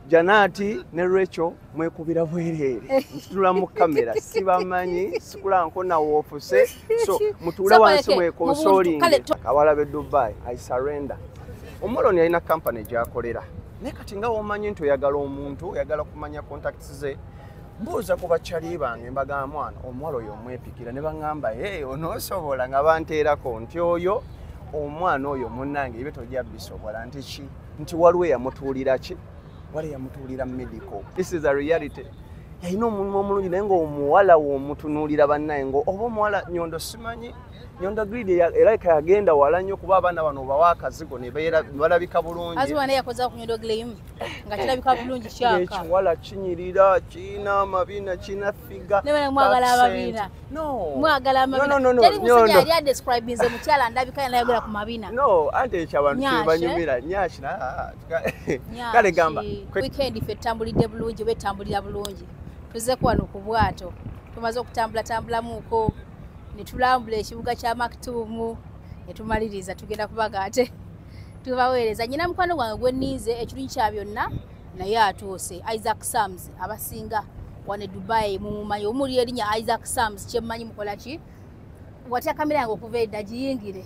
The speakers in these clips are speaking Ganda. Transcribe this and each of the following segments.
Janati ne Rachel mwekubira bwerere ntula mu kamera sibamanyi sikulanko na wofuse so mutula wansi mwekonsoling abalabe Dubai I surrender omuloni alina company gyakolera ne kati nga womanyi nti oyagala omuntu oyagala kumanya contacts ze mbuuza ku bakyali bange mbagamba mwana omuwala oyo omwepikira ne baŋŋamba onoosobola nga banteerako nti oyo omwana oyo munnange ibe tojja bisobola nti ki nti waliwo eyamutuulira ki wali yamutuulira medical. This is a reality. Yalina omulimu omulungi naye ng'omuwala w'omutunuulira bannaye ngo oba omuwala Nyondo simanyi Nyondo Greed era yagenda wala nnyo kuba abaana bano bawa akazigo ne balabika bulungi. Azwa naye yakoza ku Nyondo Greed nga kirabika bulungi kyaka. Ekiwala kinyirira kina amabina kina figa. Ne bana mwagala ababina. No. Mwagala amabina. No. Yali musajja yali adescribe nze mukyala ndabika yanayogera ku mabina. No, ante ekyabantu kyebanyumira nyashi na kale gamba. Weekend fe tambulidde bulungi betambulira bulungi. Tuze kwano ku bwato. Tumaze okutambula muko. Nitulambula ekibuga kya Maktoum netumaliriza tugenda kubaga ate tubaweereza nyina mukwano gwange gwe nize ekirungi kya byonna naye atuuse Isaac Sams abasinga wane Dubai mumumanyi omuli erinya Isaac Sams kyemmanyi mukola ki watya kamera yange okuva edda giyingire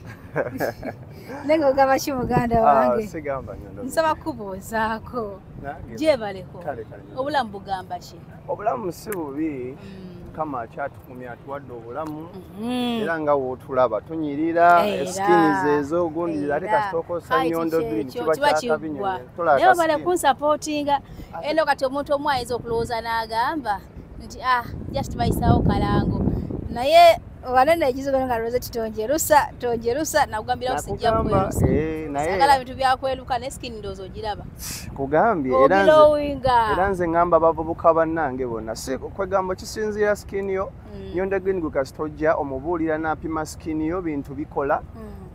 nenga ogaba ki muganda wange sigamba Nyondo nsaba kubuuzaako gyebaleko obulamu bugamba ki obulamu si bubi kama akyatukumya atuwadde obulamu era nga wootulaba tunyirira skins ezo gundi ate kasitokosa Nyondo Green kiba kyakabinyonyo naye bale kunsupportinga eno kati omuntu omu ayinza okulowooza n'agamba nti just bayisawo kalango naye wanene ekizigo nga Rosette tonjerusa nakugambira usijja kwerusa sagala bintu byakweruka ne skin ndozo giraba kugambye era nze ngamba abavubuka bannange bonna si kwegamba kisinziira skin yo Nyondo Green gukasitojja omubuulira n'apima skin yo bintu bikola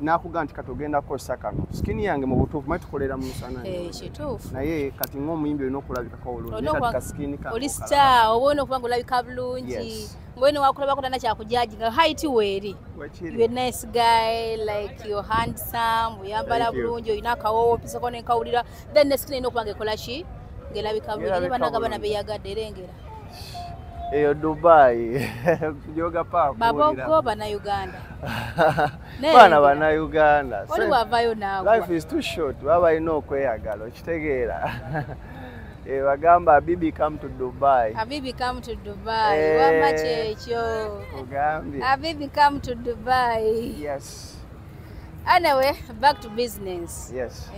nakugamba nti katogenda kosa kano skin yange mu butuufu mwe tukolera mu musana kituufu naye kati ng'omuyimbi olina okulabikako bulungi kati ka skin kange oli star obona okubanga olabika bulungi ngwene wakulaba kutana kyakujaji nga height weeri you're a nice guy like you're handsome uyambala bulungi oyina akawowo pisako nenkawulira then the skin okubanga ekola ki ngelabika bulungi banaga bana beyagadde erengera eyo Dubai yoga pa baboko bana Uganda bana Uganda oli wavayo nawe life is too short baba ino okweyagala okitegeera bagamba Habibi come to Dubai. Habibi come to Dubai. Wama kyekyo. Ugambye. Habibi come to Dubai. Yes. Anyway, back to business. Yes.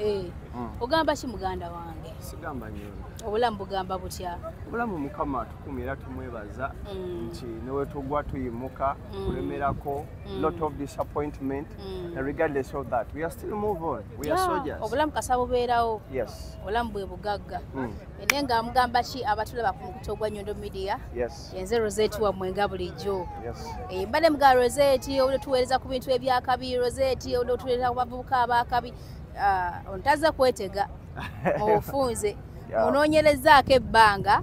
Ogamba ki muganda wange? Sigamba Nyondo. Obulamu bugamba butya? Obulamu Mukama tukumira tumwebaza nti newe tugwa tuyimuka kulemerako lot of disappointment and regardless of that we are still move on. We are soldiers. Obulamu kasabo beerawo. Yes. Obulamu bwe bugagga. Enenga mugamba ki abatulaba ku mukuto gwa Nyondo Media? Yes. Yenze Rosette wa mwenga bulijjo. Yes. Mbade mga Rosette ole tuweereza ku bintu ebyakabi Rosette ole tuweereza ku bavubuka abakabi ontaza kwetega ofunze onoonyerezaako ebbanga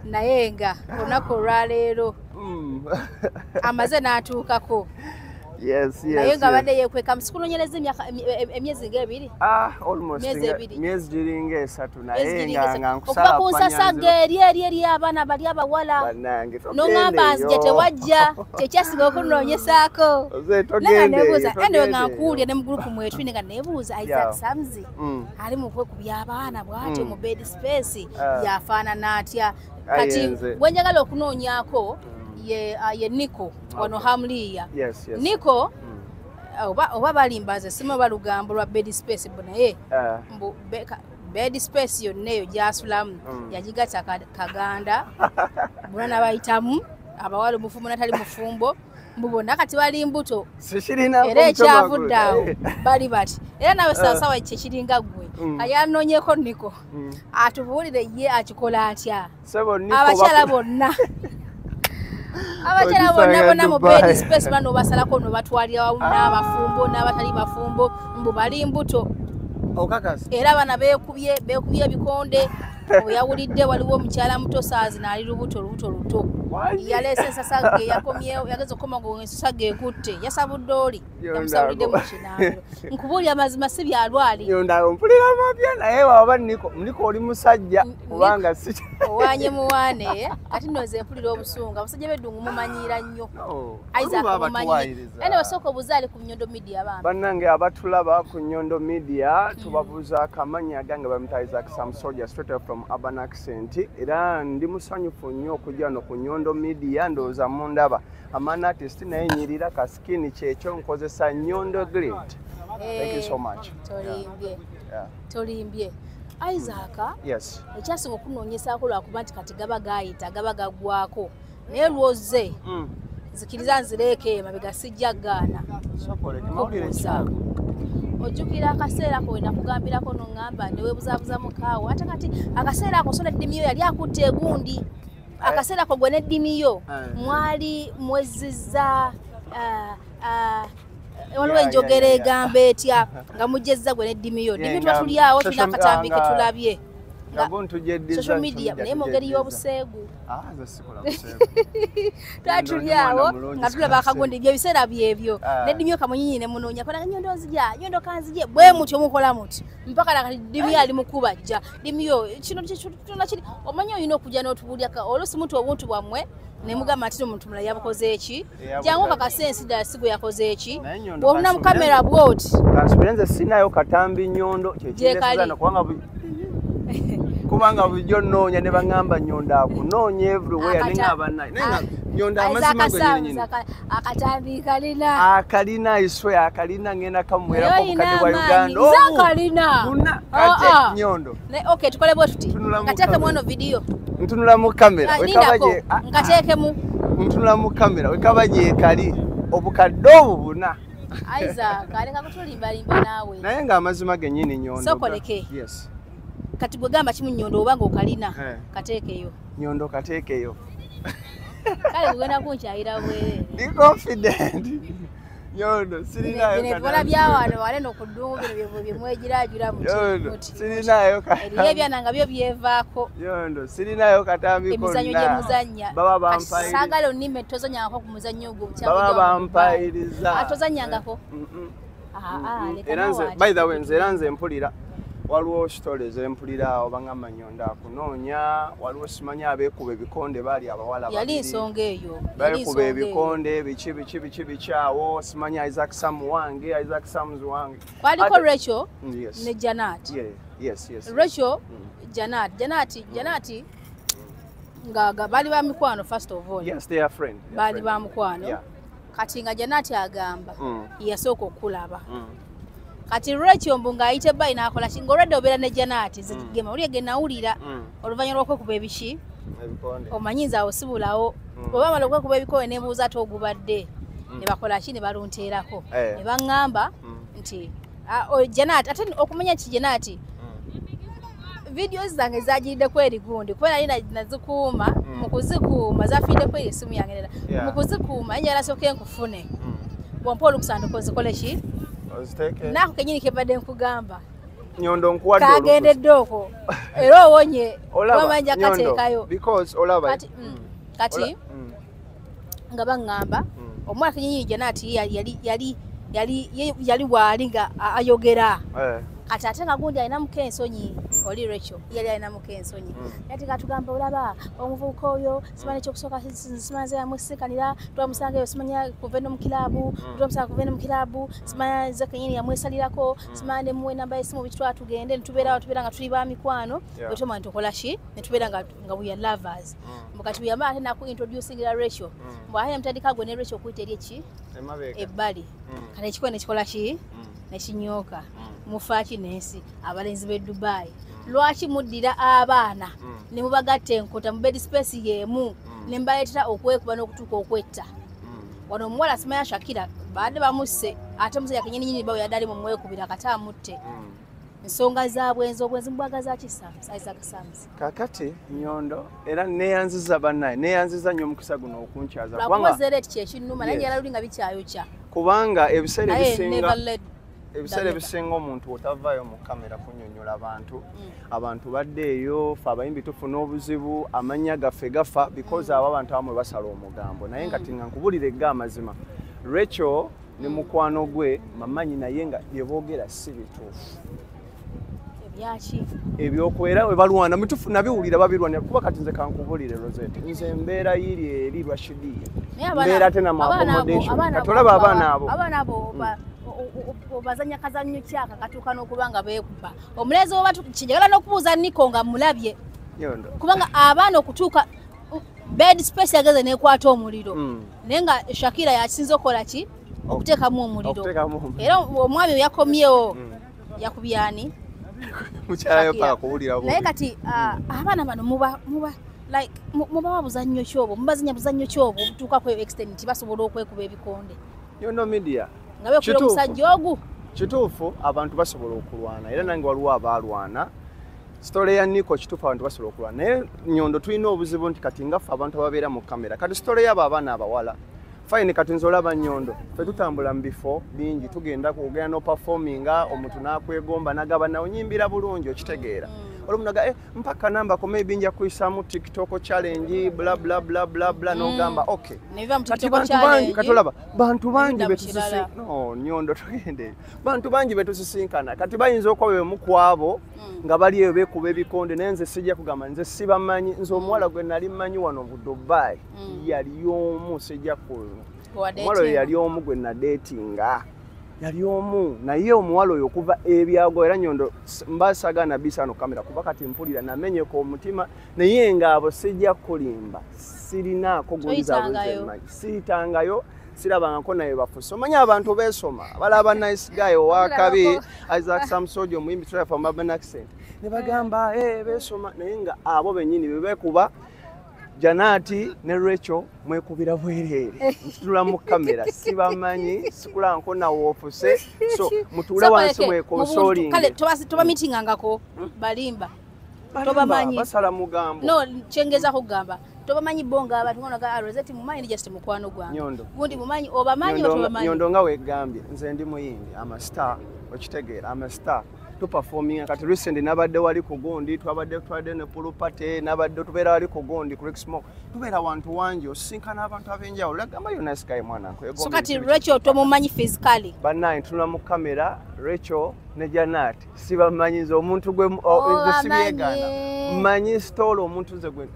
naye nga olunaku olwaleero amaze n'atuukako naye nga badde yeekweka musikunoonyereza emyezi ng'ebiri myezi giringa esatu naye nga okuva ku nsasagga eri abaana bali abawala n'oŋŋamba nzije tewajja kyekyasiga okunoonyesaako naye nga neebuuza endewe nga nkuwulira ne mu gurupu mwetwine nga neebuuza Isaac Sams ali mu kwekubya abaana bw'atyo mu bed space yafaanana atya kati wenjagala okunoonyaako ye Nico wano Hamliya Nico oba balimbaze sima balugambo lwa bed space bonaye bed space yonna eyo gyasulamu yagigata kaganda bwana bayitamu abawala mufumbo natali mufumbo mbubona kati bali mbuto era ekyavudde awo bali bati era nawe sawasawa kyekiringa gwe ayanonyeko Nico atubuulire ye akikola atya abakyala bonna abakyala bonna mu bed space bano basalako no batwalira wamu n'abafumbo n'abatali bafumbo mbu bali mbuto okakasi era bana beekubye ebikonde Oyawulidde waliwo omukyala muto saazi n'ali lubuto luto. Yaleese ensasage yakomyewo yageze okukoma ngo ensasage ekutte yasabudde oli yamusabudde mu kinaabiro. Nkubuulira amazima si byalwali. Nyonda mpulira mapya naye waba Niko oli musajja kubanga si owanye muwane ati nnoze mpulira obusunga abasajja beddungu mumanyiira nnyo. Isaac mumanyi. Ene wasooka obuzaale ku Nyondo Media bambi. Bannange abatulaba ku Nyondo Media tubabuuza akamanya gange bamuyita Isaac Samsoja straight from Urban Accent era ndi musanyufu nnyo okujja no ku Nyondo Media ndowooza mundaba amana artist naye nyirira ka skin kyekyo nkozesa Nyondo Great. Thank you so much. Tolimbye. Isaac, yes. Ekyasinga okunoonyesaako lwakuba nti kati gaba gaayita gaba gaggwako naye lwoze zikiriza nzireeko emabega sijja gaana. Ojjukira akaseera ko wena kugambirako n'oŋŋamba ne weebuzaabuza mukaawo ate kati akaseera ako sola eddimi yo yali akutte egundi akaseera ko gwe n'eddimi yo mwali mwezizza waliwo enjogera egamba etya nga mujjezza gwe n'eddimi yo ddimi tuba tuli awo tulina akatambi ke tulabye social media naye mu ngeri y'obuseegu tuli awo nga tulaba akagundi ebyo ebiseera byebyo n'eddimi yo kamunyinyi ne munoonya kona Nyondo nzija Nyondo kanzije bwe mutyo mukola muti mpaka nakati ddimi ali mukubajja ddimi yo kino kyonna kiri omanyi olina okujja n'otubuulya oluusi muntu obuntu bwammwe ne mugamba ati omuntu mulala yabukoze eki jangu kakasensi ddala si gwe yakoze eki bw'obuna mu kamera bw'oti kansibirenze sinayo katambi Nyondo kyekiresezana kubanga bulijjo nnoonya ne baŋŋamba Nyondo akunoonya everywhere neŋŋaba naye Nyondo amazima gwennyini akatambi kalina akalina iswe akalina ngenda kamwerako obukadde bwa Uganda kalina kate Nyondo okay tukole bwe tuti ngateeke mwono video ntunula mu kamera wekabaje ngateekemu ntunula mu kamera wekabaje kali obukadde obubuna Isaac aleka kutulimbalimba naawe naye nga amazima gennyini Nyondo sokoleke yes kati gwe gamba kimu Nyondo obanga okalina kateekeyo Nyondo kateekeyo kale kugenda kunkyayira bwere ndi confident Nyondo sirinayo kati bino byawano wale n'okudungu bino byemwegiraajira muti sirinayo kati ebyananga byo byevaako Nyondo sirinayo katambi konna emizannyo gye muzannya baba bampayiriza saagala onnime tozanyangako ku muzannyo ogwo baba bampayiriza atozanyangako by the way nze era nze mpulira waliwo stories empulira awo baŋŋamba Nyondo akunoonya waliwo simanyi abeekuba ebikonde baali abawala yali nsonga eyo beekuba ebikonde biki awo simanyi Isaac Sam wange Isaac Sams wange kwaliko Rachel ne Janat yes Rachel Janat nga baali ba mikwano first of all yes they are friend baali ba mukwano kati nga Janat agamba yasooka okulaba kati Rachel mbunga ayite bayi nakola kingo already obera ne Janat zigema uli agenawulira oluvanyuma lw'okwekuba ebiki omanyinza awo sibulawo oba bamala okwekuba ebikowe ne mbuuza ate ogubadde ne bakola ki ne balunteerako ne baŋŋamba nti Janat ate okumanya ki Janat videos zange zagiridde kweri gundi kubera nina nazikuuma mu kuzikuuma zafiidde kweri esimu yange mu kuzikuuma enjala soke nkufune bwompa olukusanduko zikole ki nako kenyini kebadde nkugamba Nyondo nkuwadde kagendedde okwo era owonye wamanja kateekayo kati nga baŋŋamba omwana kenyini Janat yali waali nga ayogera kati ate nga gundi alina muko ensonyi oli Rachel yali alina muko ensonyi ati katugamba olaba omuvubuka oyo simanyi ekyokusooka simanyi yamusikanira twamusanga eyo simanyi kuva eno mu kilabu twamusanga kuva eno mu kilabu simanyi ze kenyini yamwesalirako simanyi nemuwe namba y'essimu bitwala tugende netubeera nga tuli ba mikwano bwetuma nitukola ki netubeera nga we are lovers kati buyamba ate nakuintroducingira Rachel mbwaye mutandika gwe ne Rachel okuyita eri eki ebbali kati ekikola nekikola ki nekinyooka mufaaki n'ensi abalenzi b'e Dubai lwaki muddira abaana ne mubagatta enkota mu bed space y'emu ne mbaleetera okwekuba n'okutuuka okwetta wano omuwala Simaya Shakira baadde bamusse ate omusajja kenyininyini bawe yadde ali mu mwekubira kati amutte ensonga zabwenzi mbwaga za kisams Isaac Sams kakati Nyondo era neyanziza bannaye neyanziza nnyo omukisa guno okunkyaza kubanga zereeti kyekinnuma naye yalalulinga bikyayokya kubanga ebiseera ebisinga ebiseera ebisinga omuntu otavaayo mu kamera kunyonyola abantu baddeeyo fe abayimbi tufuna obuzibu amannya gaffe gafa because abo abantu abamu basala omugambo naye nga tinga nkubulire ga amazima Rachel ne mukwano gwe mamanyi naye nga byeboogera si bituufu ebyokwera we balwana mitufu nabiwulira babirwanira kuba kati nze kankubulire Rosette nze mbeera yiri eri Rashidi mbeera tena mu accommodation katolaba abaana abo obazanya kazannyo kyaka katuuka n'okubanga beekuba omulenzi oba kijagala n'okubuuza Nico nga mulabye kubanga abaana okutuuka bed space yageze n'ekwata omuliro naye nga Shakira yakisinza okola ki okuteekamu omuliro era omwami yakomyewo yakubyani naye kati abaana bano muba like muba buzannyo kyobo mubazanya buzannyo kyobo obutuuka ku extent basobola okwekuba ebikonde yono media nga beekula omusajja ogu kituufu abantu basobola okulwana era nange waliwo abalwana story ya Nico kituufu abantu basobola okulwana naye Nyondo tulina obuzibu nti kati ngaffe abantu ababeera mu kamera kati story yabo abaana abawala fine kati nze olaba Nyondo ffe tutambula mu bifo bingi tugenda kugenda no performinga omuntu n'akwegomba nagaba nawe nyimbira bulungi okitegeera olumunaga mpaka namba ko maybe nja kuyisamu TikTok challenge bla bla bla bla bla no gamba okay kati katolaba bantu bangi betusisinkana no Nyondo tugende bantu bangi betusisinkana kati bayinza okwawe mukwabo nga bali ebe kuba ebikonde nenze sijja kugamba nze sibamanyi nze omuwala gwe nali manyi wano mu Dubai yali omu sijja ku omuwala yali omu gwe na datinga yali omu naye omuwala oyo okuva ebyago era Nyondo mbasagana bisano kamera kuba kati mpulira namenyeko omutima naye ngabo sijja kulimba sirinaako gonzabuzemanyi siitangayo sirabangako naye bafuso manya abantu besoma balaba nice guy owakabi Isaac Samsojo muyimbi try from urban accent ne bagamba besoma naye nga abo benyini bebekuba Janati ne Rachel mwekubira bwerere ntula mu kamera sibamanyi sikulanko na wofuse so mutula wansi mwekonsoling kale toba meeting angako balimba toba manyi basala mugambo no chengeza kugamba toba manyi bonga abantu ngona ga Rosette mumanyi just mukwano gwange gundi mumanyi oba manyi otoba manyi Nyondo nga wegambye nze ndi muyimbi ama star okitegeera ama star to performing kati recent nabadde wali ku Gondi twabadde ne pool party nabadde tubeera wali ku Gondi ku Rexmo tubeera wantu wangi osinkana abantu abenjawulo lagamba yo nice guy mwana nko so kati Rachel tomumanyi physically banaye tuna mu kamera Rachel ne Janati sibamanyizo omuntu gwe sibyegana manyi story omuntu ze gwe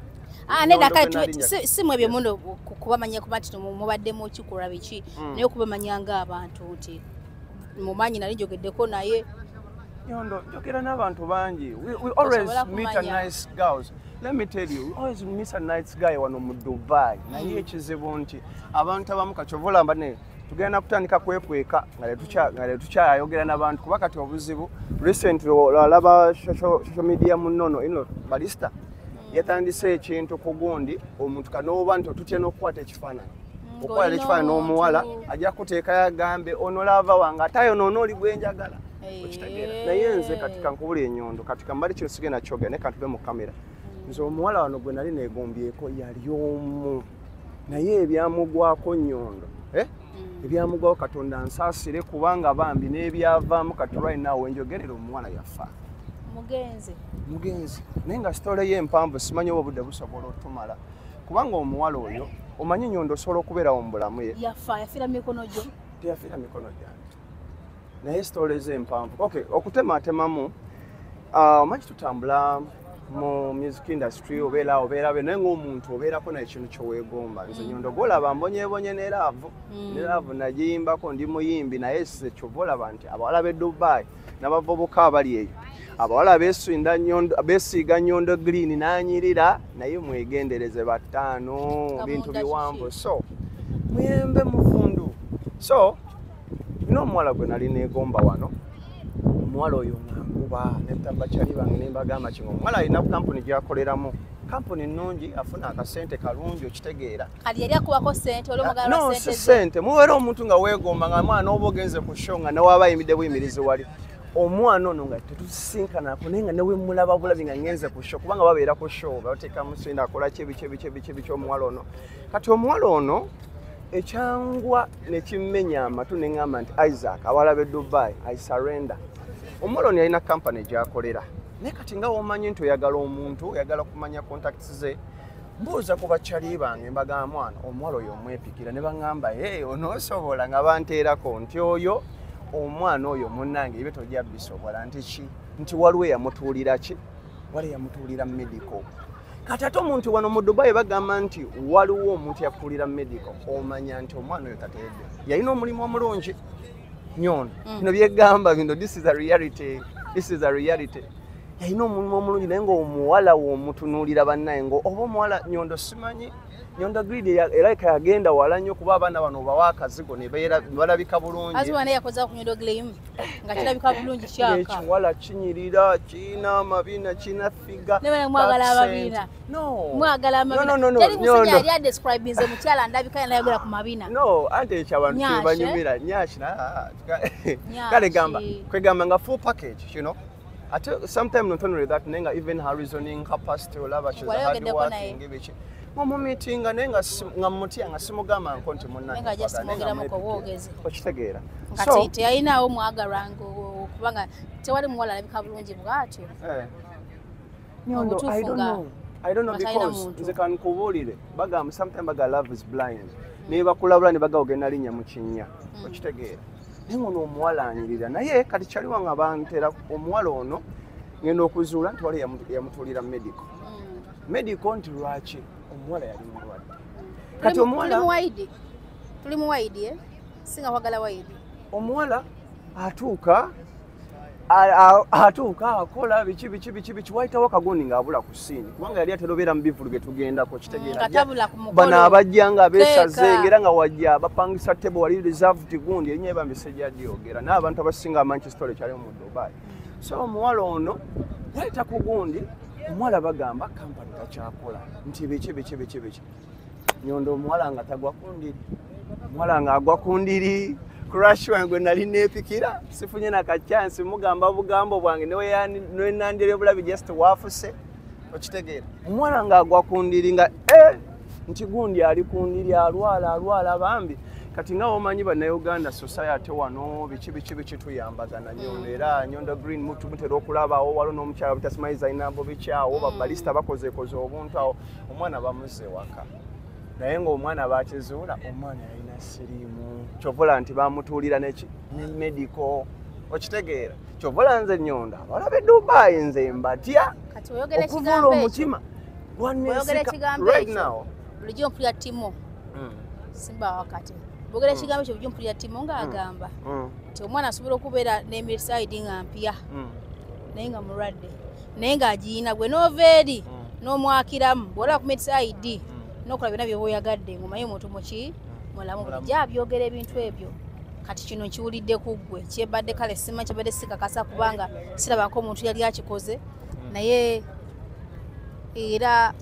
neda kati simwe bye mundo kubamanya kubati mubadde mu kikura biki naye kubamanya nga abantu nti mumanyi nali jogeddeko naye Nyondo jokera n'abantu bangi we always meet a nice girls let me tell you we always meet a nice guy wano mu Dubai naye ekizibu nti abantu abamu kachovola mbane tugenda kutandika kwepweka ngale tukyayogera n'abantu kuba kati obuzibu recently olaba social media munono ino Balista yatandise ekintu ku Gondi omuntu kanoba nti tutya n'okukwata ekifaananyi okwala ekifaananyi n'omuwala ajja kuteeka yagambe ono lava wange atayo noono oli gwenjagala okitegeera naye nze katika nkubula Nyondo katika mbali kino sigenda kyogera ne kantube mu kamera nze omuwala wano gwe nali negombyeko yali omu naye ebyamugwako Nyondo ebyamugwako Katonda nsaasire kubanga bambi n'ebyavaamu kati right now wenjogerera omuwala yafa mugenzi naye nga story ye mpamvu simanyi oba obudde busobola otumala kubanga omuwala oyo omanyi Nyondo osobola okubeerawo mu bulamu ye yafiira mikono gyo teyafiira mikono gyange naye story ze mpamvu okay okutematemamu omanyi tutambula mu music industry obeera naye ng'omuntu obeerako naye ekintu kyoweegomba nze Nyondo golaba mbonyebonye ne laavu nagiyimbako ndi muyimbi naye se kyova olaba nti abawala b'e Dubai n'abavubuka abali eyo abawala beesiiga Nyondo green n'anyirira naye mwegendereze bataano bintu biwanvu so muyembe muvundu so omuwala gwe nali negomba wano omuwala oyo nanguba netabachali bange nembagamba kingo omuwala alina kampuni gyakoleramu kampuni nnungi afuna akasente kalungi okitegeera kali yali akubako sente olwomugala sente sente mubeera omuntu nga weegomba nga mwana oba ogenze ku show nga newaaba ayimidde buyimirizi wali omwana ono nga tetusinkanako naye nga newe mulaba bulabi nga ngenze ku show kubanga babeera ku show bateekamu sente akola kyebiki omuwala ono kati omuwala ono ekyangwa ne kimmenya amatu ne ngamba nti Isaac awalabe Dubai I surrender. Omuwala ono yalina kampani gy'akolera. Naye kati nga womanyi nti oyagala omuntu oyagala kumanya contacts ze mbuuza ku bakyali bange mbagamba mwana omuwala oyo omwepikira ne baŋŋamba onoosobola nga banteerako nti oyo omwana oyo munnange ebyo tojja bisobola nti ki nti waliwo eyamutuulira ki wali eyamutuulira medical kati ate omuntu wano mu Dubai bagamba nti waliwo omuntu yakutuulira medical omanya nti omwana oyo tateedde yalina omulimu omulungi nyono bino byegamba bino this is a reality yalina omulimu omulungi naye ng'omuwala w'omutunuulira bannaye ngo oba omuwala nyondo simanyi nyondo gridi era yagenda wala nnyo kuba abaana bano bawa akazigo ne balabika bulungi aziwa naye yakoze ku nyondo gleam nga kirabika bulungi kyaka ekiwala kinyirira kiina amabina kiina figa ne mwagala ababina mwagala amabina teri musajja yali adescribe nze mukyala ndabika yanayogera ku mabina anti ekyabantu kibanyumira nyashina kale gamba kwegamba nga full package you know sometimes not only that nenga even her reasoning capacity olaba she's hard working ngebechi mu meeting nenga ngamutya nga simugamba nko nti munna nenga just mogera mu kowogezi okitegeera kati teyayinawo mwagarango kubanga tewali muwala alabika bulungi bwatyo nyondo I don't know because nze kankubulire bagamba sometimes baga love is blind ne bakulabula ne baga ogenda linnya mu kinnya okitegeera nengono omuwala anyirira naye kati kyaliwo nga bantera omuwala ono ngenda okuzuula nti wali yamutuulira medical nti lwaki omuwala yali mulwadde kati omuwala tuli mu waidi singa kwagala waidi omuwala atuuka akola biki wayitawo akagundi ng'abula ku siini kubanga yali atera obeera mu bivulu ge tugendako kitegeera bano abajja nga beesaze ngera nga wajja bapangisa tebo wali reserved gundi erinnya ebambise gy'adyogera n'abantu abasinga amanyi kitole kyaliwo mu Dubai so omuwala ono wayita ku gundi omuwala bagamba kampani takyakola nti biki nyondo omuwala nga tagwa ku ndiri omuwala nga agwa ku ndiri crash wange nali neepikira sifunye na kachansi mugamba bugambo bwange newe nandire bulabi just wafuse okitegeera omwana nga agwa kundiringa nti gundi ali kundiri alwala bambi kati nga omanyi bana Uganda society wano biki tuyambagana nyondo era nyondo green mutu mutera okulabawo walo n'omukyala butasmaiza inabo bikyawo babalista bakoze obuntu awo omwana bamuze waka naye ng'omwana bakizuula omwana yalina siriimu kyovola nti bamutuulira ne medical okitegeera kyovola nze nnyonda walabe Dubai nze mbatya okuvula omutima right now bulijjo mpulira Timo simba wakati bogera ekigambo ekyo bulijjo mpulira Timo ng'agamba nti omwana asobola okubeera n'emisaidi nga mpya naye nga mulwadde naye ng'agiyina gwe n'oveeri n'omwakiramu bw'olaba ku medisaidi nokola byonna byoyagadde ngomaye omuntu muki mulamu bulijjo abyogera ebintu ebyo kati kino nkiwulidde ku ggwe kyebadde kale sima kyebadde sikakasa kubanga sirabako omuntu yali akikoze naye era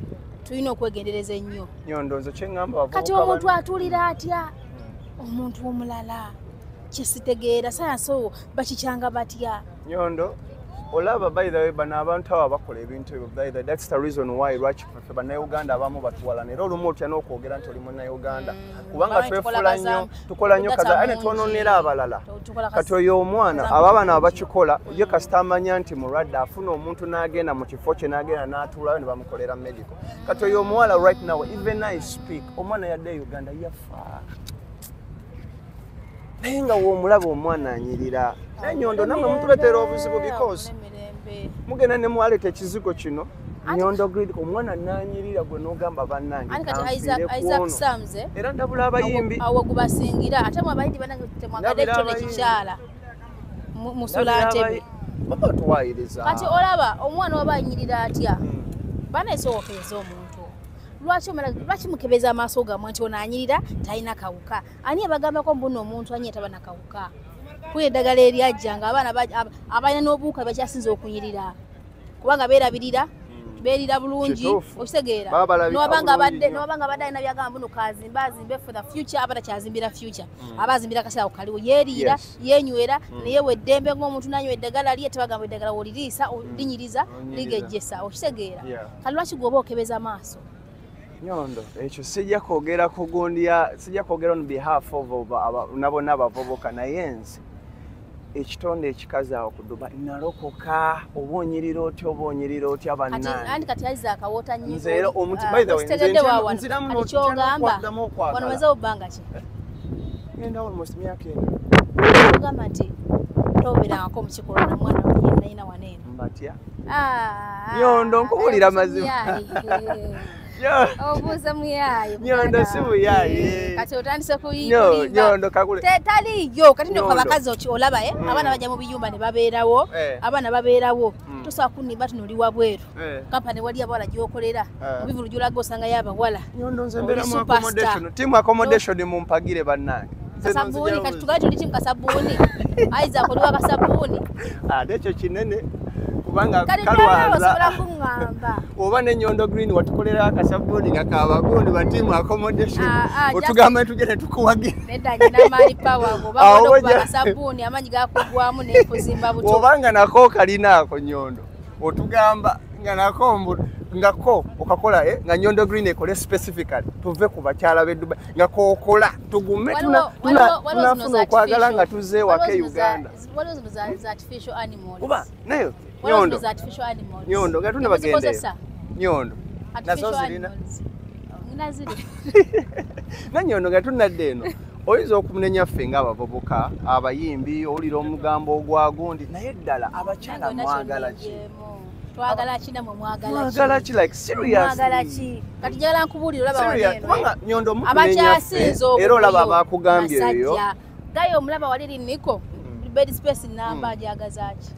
tulina okwegendereza ennyo nyondoozo kyeŋŋamba kati omuntu atuulira atya omuntu omulala kyesitegeera sayansi owo bakikyanga batya nyondo olaba by the way bana abantu aba bakola ebintu ebyo by the that's the reason why lwaki bannayuganda abamu batuwalana era olumu otyana okwogera nti oli munnayuganda kubanga twefula nnyo tukola nnyo kaza ane twononera abalala kati oyo omwana aba abaana abakikola ye kasita amanya nti mulwadde afuna omuntu n'agenda mu kifo kye n'agenda n'atuulayo ne bamukolera medical kati oyo omuwala right now even I speak omwana yadde e Uganda yafa naye nga woomulaba omwana anyirira Nyondo namwe mutuletera obuzibu because mugenda ne mwaleta ekizigo kino Nyondo grid omwana nanyirira gwe n'ogamba bannange ani kati Isaac Samze era ndabula abayimbi awo gubasingira ate mu abayimbi banange temwagadde kitone kikyala musulante baba tuwayiriza kati olaba omwana wabanyirira atya baneesowokeza omuntu lwaki mukebeza amaaso gamwe nti onanyirira talina kawuka ani abagambako mbuno omuntu anyi tabana kawuka kuye eddagala eryajja nga abaana abalina n'obuuka bakyasinza okunyirira kubanga beerabirira beerira bulungi okitegeera nowabanga abadde alina byagamba buno kazimbe azimbe for the future aba takyazimbira future aba azimbira akaseera kaliwo yeeriira yenywera naye weddembe ng'omuntu nanywa eddagala lye tebagamba eddagala woliriisa olinyiriza ligejjesa okitegeera kati lwaki gwoba okebeza maaso Nyondo ekyo sijja kwogera kugundya sijja kwogera on behalf of nabona abavubuka naye nze ekitonde ekikazi awo ku Dubai nalokoka obonyirira otya bannange kati aliza akawota nnyo nze era omuti by the way nziramu n'okyogamba wano maze obbanga ki ngenda almost myaka eno ogamba nti tobeerangako mu kikolo na mwana yenayina waneeno mbatya Nyondo nkuwulira mazima obuuza muyayi Nyondo si muyayi kati otandise kuyiga Nyondo kakule taliyo kati ndo abakazi olaba abaana bajja mu biyumba ne babeerawo abaana babeerawo tosobola kunimba tunuli wabweru kampani wali abawala gyokolera mubivulu gyolaga osanga y'abawala Nyondo nze mbeera mu accommodation timu accommodation mumpagire bannange kasabuni kati tugaye tuli timu kasabuni aiza akoliwa kasabuni ekyo kinene kubanga kalwaza oba ne Nyondo Green watukolera akasabuni ngakabagundi batimu accommodation otugamba tugende tukuwagira nedda nyina mali power ngoba akasabuni amanyi gakugwamu ne kuzimba buto obanga nako kalinaako Nyondo otugamba nga nako ngako okakola nga Nyondo Green ekole specifically tuve ku bakyala be Dubai nga kokola tugume tunafuna okwagala nga tuze wake Uganda artificial animals kuba nayo Nyondo gatunda bagende Nyondo nazo zirina na Nyondo gatunadde eno oyinza okumunenya ffe ng'abavubuka abayimbi owulira omugambo ogwagundi naye ddala abakyala mwagala ki twagala ki namwe mwagala ki like seriously kati njagala nkubuulira olaba kubanga Nyondo mukunenya ffe era olaba abakugambye eyo gayo omulaba wali Niko bed space namba ajagazaaki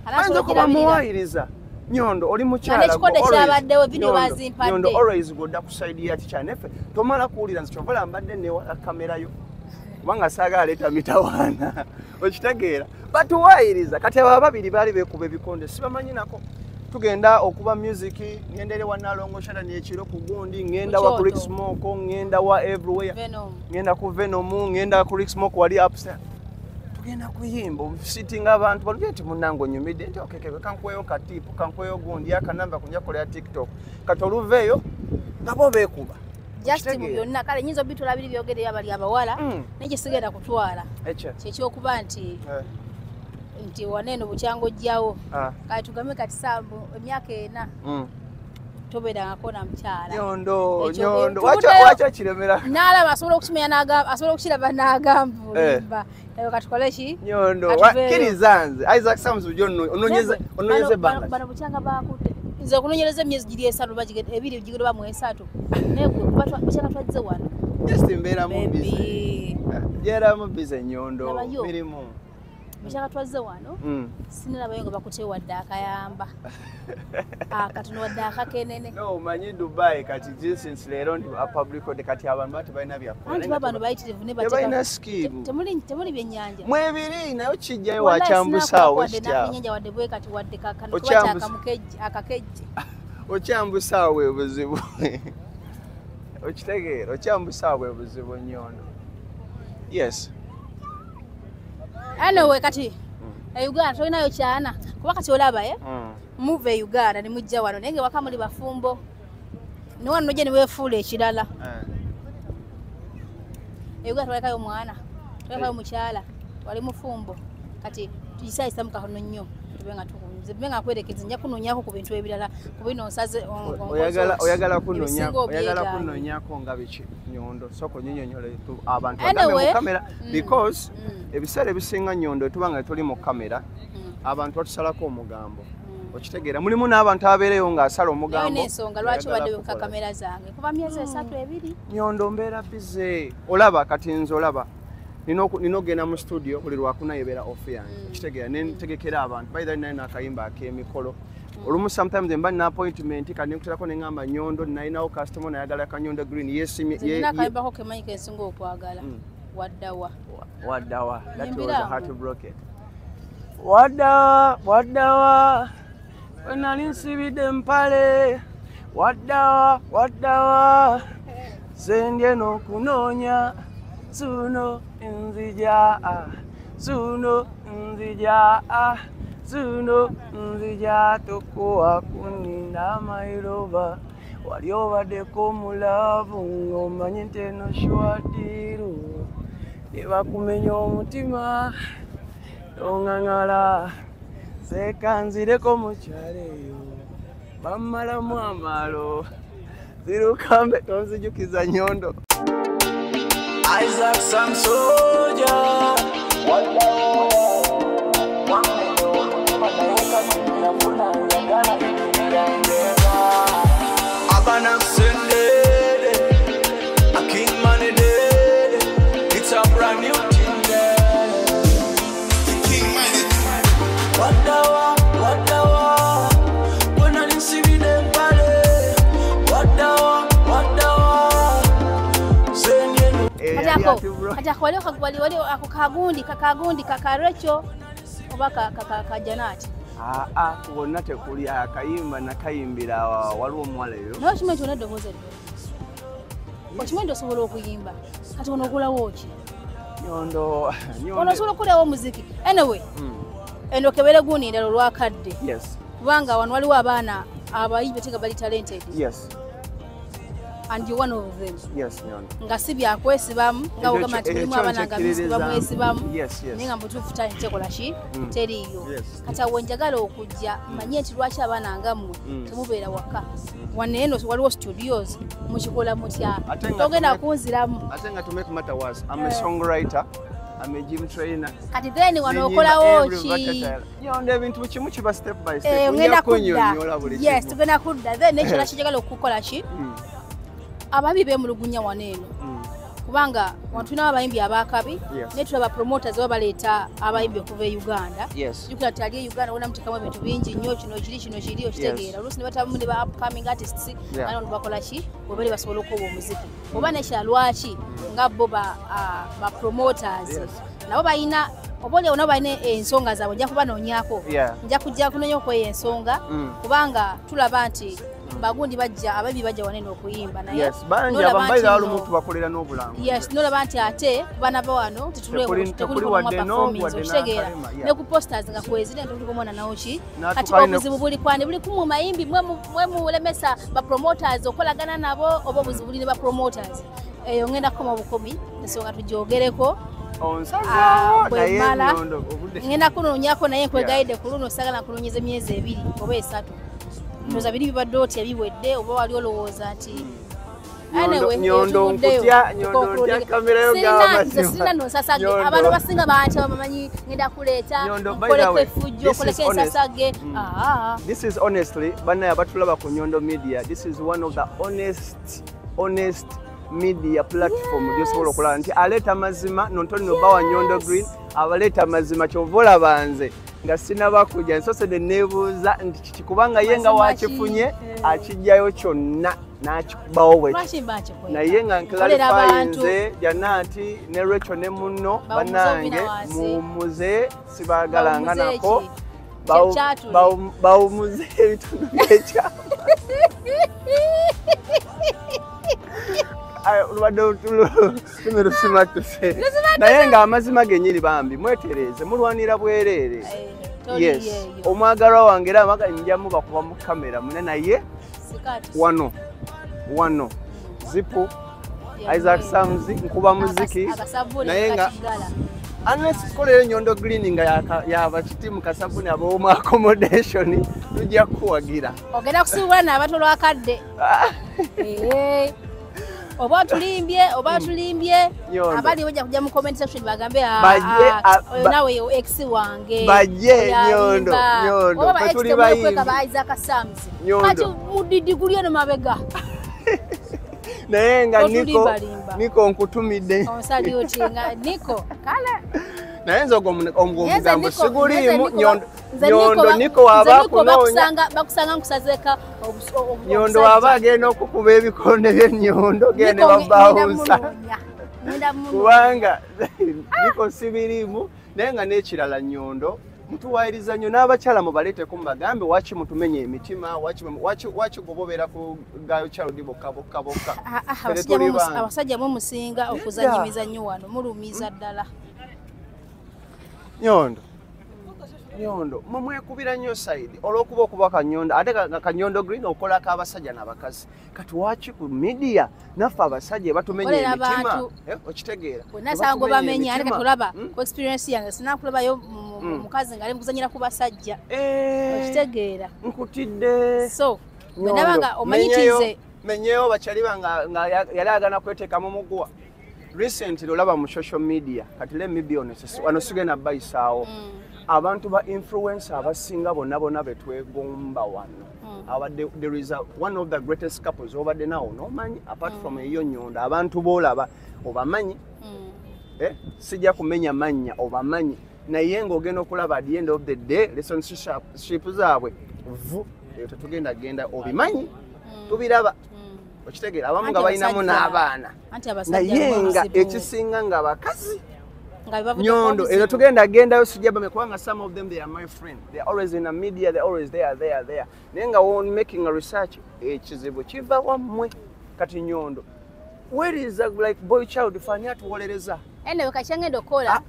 Anza kuba muwayiriza Nyondo oli mukyala n'ekikodo kyabaddewo video bazimpadde Nyondo always godda ku side ya tichane ffe tomala kuwulira nti kyovala mbadde ne kamera yo kubanga saagala leeta mitawaana okitegeera batuwayiriza kati abo babiri baali beekuba ebikonde sibamanyi nako tugenda okuba music ngenda eri wa Nalongo Shada n'ekiro ku gundi ngenda wa Rick Smoke ngenda wa everywhere ngenda ku Venom ngenda ku Rick Smoke wali upstairs tugenda kuyimba sitting abantu baluje ati munango nyumide nti okekebe kankweyo katipu kankweyo gundi akanamba kunyakolera TikTok katoluveyo ngabo beekuba just mu byonna kale nyinzo bitulabiri byogere yabali abawala neje sigenda kutwala kyekyokuba nti nti waneeno bukyango jjawo kale tugambe kati sabu emyaka ena tobeerangako na mukyala Nyondo wacha kiremera nalaba asobola okukiraba n'agambulimba eyo katukole ki Nyondo wakkiriza nze Isaac Sams ononyeze bano bukyanga bakutte nze okunonyereza emyezi giri esatu ebiri gigero bamu esatu negwe bukyanga twagize wano just mbeera mu busy jera mu busy Nyondo mirimu bukyanga twagize wano sinalabayo nga bakuteewadde akayamba akatono wadde akakenene no manyi Dubai kati since leero ndi public ode kati abantu bati balina byakola anti babano bayitirivu ne balina skill temuli byennyanja mwebiri nayo kijjayo wakyambusaawo ekitya wadde bwe kati wadde kakano kuba akakejje okyambusaawo bwe buzibu okitegeera okyambusaawo bwe buzibu Nyondo yes anyway kati Uganda tolinayo kyana kuba kati olaba move Uganda ne mujja wano naye waka muli bafumbo ne wano noje ne weefuula ekirala Uganda twalekayo mwana twalekayo mukyala wali mufumbo kati tugisaayisa mukahono nnyo tubenga tukunze benga kwerekeza nja kunoonyako ku bintu ebirala ku bino nsaze oyagala kunoonyako nga biki Nyondo soko nyinyonyole abantu bagambe mu kamera because ebiseera ebisinga Nyondo tubanga tuli mu kamera abantu batusalako omugambo okitegeera mulimu n'abantu abeereyo ng'asala omugambo n'ensonga lwaki wadde ku kamera zange kuba myezi esatu ebiri Nyondo mbeera bize olaba kati nze olaba nina ogenda mu studio buli lwakuna yebeera off yange okitegeera nentegekera abantu by the way naye n'akayimba ak'emikolo olumu sometimes mba nina appointment kati nekuterako neŋŋamba Nyondo nalinawo customer nayagala ka Nyondo Green nina akayimbako kemanyi kensinga okwagala waddawa that was a heartbroken waddawa wenali nsibidde empale waddawa zendye n'okunoonya zuno nzija tokowa kuninda mailoba wali obaddeko mulavu ng'omanyi nti eno shwadiru nebakumenya omutima ongaŋala sekanzireko mukyalo eyo bammalamu amalo zirukambe tonzijukiza nyondo Isaac Sam Soldier Atakwali ako kakagundi kakarecho oba kajanati wonna tekuli akayimba nakayimbira waliwo omuwala eyo nokimanyi kyona eddoboozi eddo okimanyi nti osobola okuyimba kati ono okulawo ki nyondo ono osobola okulawo omuziki anyway eno kebere gundi endala olwakadde kubanga wano waliwo abaana abayimbi tega bali talented and you one of them. Yes, nyondo. Nga sibya kwesibamu, nga ugama tulimu abana nga bisibamu esibamu. Ninga mbutufu tani tekola ki teriyo. Kata wenjagala okujja manye nti lwaki abana ngamwe temubeera waka. Waneno waliwo studios mukikola mutya. Togenda kunziramu. Ate nga to make matter worse, I'm a songwriter. I'm a gym trainer. Kati then wanokolawo ki? Nyondo ebintu kimu kiba step by step. Ngenda kudda. Yes, tugenda kudda. Then nekyo kijagala okukola ki? Ababi bemulugunya waneeno kubanga wantuna abayimbi abakabi netulaba promoters babaleeta abayimbi okuva e Uganda jukira tali Uganda wona mutekamu ebintu bingi nnyo kino okitegeera oluusi ne batamu ne ba upcoming artists ano bakola ki bobali basobola okuba omuziki oba nekya lwaki nga bo ba promoters nabo bayina obole ono bayina ensonga zaabwe nja kuba noonyako nja kujja kunoonya okweyo ensonga kubanga tulaba nti bagundi bajja ababi bajja waneno okuyimba naye banja abambaira alumuntu bakolera n'obulango nolaba nti ate bana bawano tekuli performance okitegeera ne ku posters nga kwezire nti tuliko mwana nawo ki kati obuzibu buli kwani buli kumu mayimbi mwe mulemesa ba promoters okolagana nabo oba obuzibu buli ne ba promoters eyo ngenda kukoma obukomi ensonga tujogereko bwemala ngenda kunoonyako naye nkwegaide ku luno sagala kunoonyeza emyezi 2 oba 3 ndoza biri bibadde otya biwedde oba wali olowooza nti nyondo ntya kamera yo sina nosasage abantu basinga bantu bamanyi ngenda kuleeta koleko efujjo koleko ensasage this is honestly bana abatulaba ku Nyondo Media, this is one of the honest media platform gyosobola okulaba nti aleeta mazima nontoni nobawa Nyondo Green abaleeta mazima kyovola banze nga sinabakujja nsosede nebuuza nti kiki kubanga ye nga wakifunye akijjayo kyonna n'akikubawo bwe naye nga nklarify nze Janati ne Rachel ne munno bannange muwummuze sibaagalanga nako bawummuze ebitundu by'ekyama naye nga amazima genyiri bambi mwetereze mulwanira bwereere yes omwagalwa wange era amaga njamu bakuba mu kamera mune naye wano zipu Isaac Sams nkuba muziki naye nga unless kolere Nyondo Green nga yaba kitimu kasabuni ab'omu accommodation tujja kuwagira ogenda kusibula n'abatolo akadde oba tulimbye abali bajja kujja mu comment section bagambe nawe yo ex wange bajje Nyondo petuli bayimba ba Isaac Sams kati mudidi gulyo no mabega naye nga niko nkutumidde onsali otinga niko kale naye nzo omugambo sigulimu Nyondo niko waba kunoonya bakusanga nkusazeka Nyondo waba agenda okukuba ebikonde by'Nyondo gende babawusa kubanga niko sibirimu naye nga n'ekirala Nyondo mutuwayiriza nnyo n'abakyala mubaleeteko mubagambe waki mutumenya emitima waki gobobera ku gayo kyaludi bokka abasajja mumusinga okuzannya emizannyo wano mulumiza ddala Nyondo Nyondo mwekubira nnyo side olw'okuba okuba Kanyondo ate Kanyondo Green okolako abasajja n'abakazi kati waki ku media naffe abasajja batumenya emitima okitegeera nasango bamenya ate katulaba ku experience yange sinakulabayo mukazi ngale mukuzanyira ku basajja okitegeera nkutidde so bwenabanga omanyitize menyeyo bakyali nga yali agana kweteekamu muguwa recently olaba mu social media kati let me be honest wano sigenda bayisaawo abantu ba influencer abasinga bonna betwegomba wano there is one of the greatest couples obadde nawo nomanyi apart from eyo Nyondo abantu boolaba obamanyi sijja kumenya mannya obamanyi naye ng'ogenda okulaba at the end of the day relationship zaabwe tetugenda genda obimanyi tubiraba okitegeera abamu nga balinamu n'abaana naye nga ekisinga nga bakazi Nyondo ezo tugenda gendayo sijja bame kubanga some of them they are my friend they are always in the media they are always there naye nga when making a research ekizibu kiva wammwe kati Nyondo where is like boy child fani atuwolereza ene kachangendo okola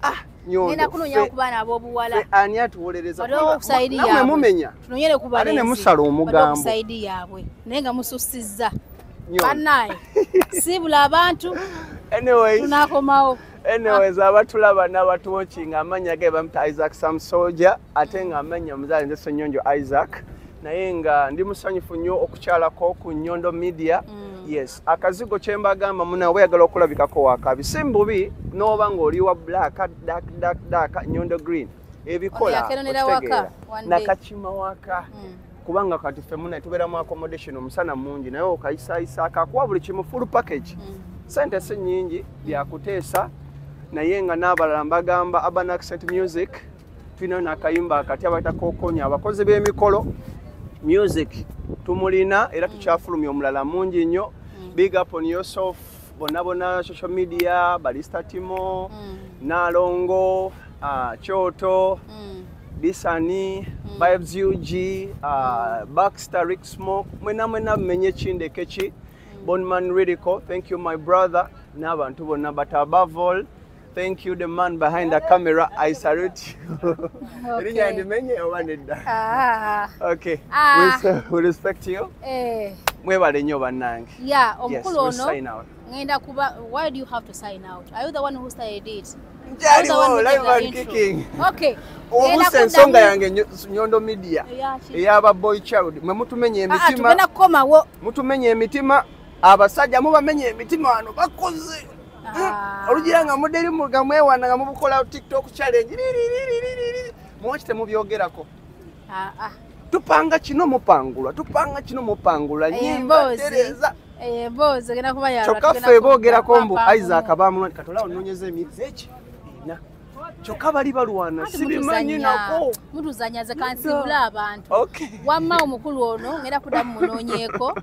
Nyondo nina kunonya kubana abobuwala ani atuwolereza namwe mumenya tunonyere kubana ate ne musala omugambo okusaidi yabwe naye nga mususiza banaye sibula abantu tunakomawo anyways abatulaba n'abatuwatching amanya ge bamuta Isaac Sam Soldier ate nga amanya muzaale nze Ssenyonjo Isaac naye nga ndi musanyufu nnyo okukyalako ku Nyondo Media yes akazigo kyembagamba munawe oyagala okulabikako wakabi simbubi n'oba ng'oli wa black dark Nyondo Green ebikola nakakima waka kubanga kati ffe muna tubeera mu accommodation omusana mungi naye okayisaayisa akakuwa buli kimu full package sente si nnyingi byakuteesa naye nga n'abalala mbagamba Urban Accent Music tulina n'akayimba akati abayita Kokonya abakozi b'emikolo music tumulina era tukyafulumya omulala mungi nnyo big up on yourself bonna social media Balista Timo Nalongo Choto Bisani Vibes UG Baxter Rick Smoke mwena menye chinde kechi Bonman Ridicule thank you my brother n'abantu bonna but above all thank you the man behind the camera I salute you okay we respect you mwebale nnyo bannange omukulu ono ngenda kuba why do you have to sign out are you the one who started it live and kicking okay ensonga yange Nyondo Media eyaba boy child mwe mutumenye emitima mutumenye emitima abasajja mubamenye emitima wano bakoze olugira nga modeli mugamwewana nga mubukola TikTok challenge mwakite mubyogerako tupanga kino mupangulwa nyimba tereza boze gena kuba yaro chokaffe bogerako mbu Isaac abamulwani katola ononyeze emize eki kyokka bali balwana sibimanyi nako mutuzanyaze kansibula abantu wamma omukulu ono ngenda kudamu munonyeeko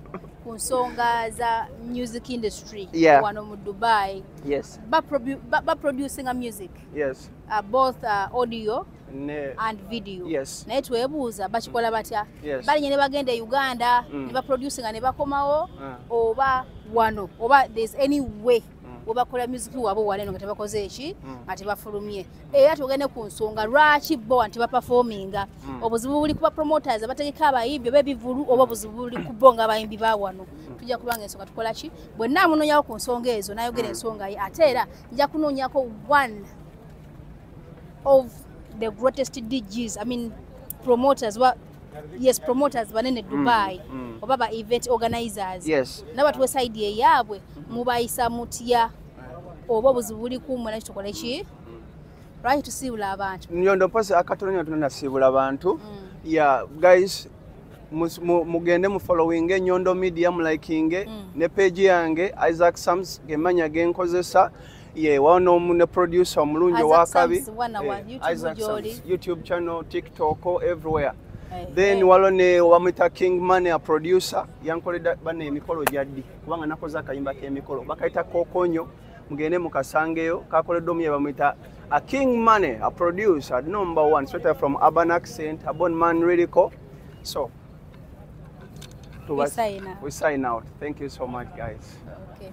ku nsonga za music industry wano mu Dubai producing a music both audio and video naye twebuuza bakikola batya balinye ne bagenda e Uganda ne baproducinga ne bakomawo oba wano oba there's any way obakola music wabo waleno nga tebakoze eki nga tebafulumye era tugende ku nsonga lwaki bo nti baperforminga obuzibu buli kuba promoters abategeka abayimbi bebivulu oba obuzibu buli kubonga abayimbi ba wano tujja kubanga ensonga tukola ki bwe naamunonyako ku nsonga ezo nayogera ensonga ye ate era nja kunoonyako one of the greatest DJs I mean promoters promoters banene Dubai oba ba event organizers nabatuwe side eyabwe mubayisa mutya oba obuzibu buli kumwe nakyo tukola ki lwaki tusiibula abantu Nyondo mpose akatonya tunasiibula abantu guys mugende mu following Nyondo Media mu liking ne page yange Isaac Sams gemanya genkozesa wano ne producer omulungi wakabi YouTube channel TikTok everywhere then walone wamita King Money a producer yankoleda bane emikolo jaddi kubanga nakoza akayimba k'emikolo bakaita Kokonyo mugende mukasangeyo kakoledde omuye bamita a King Money a producer #1 straight from Urban Accent a Bonman Ridicule so we sign out we sign out thank you so much guys okay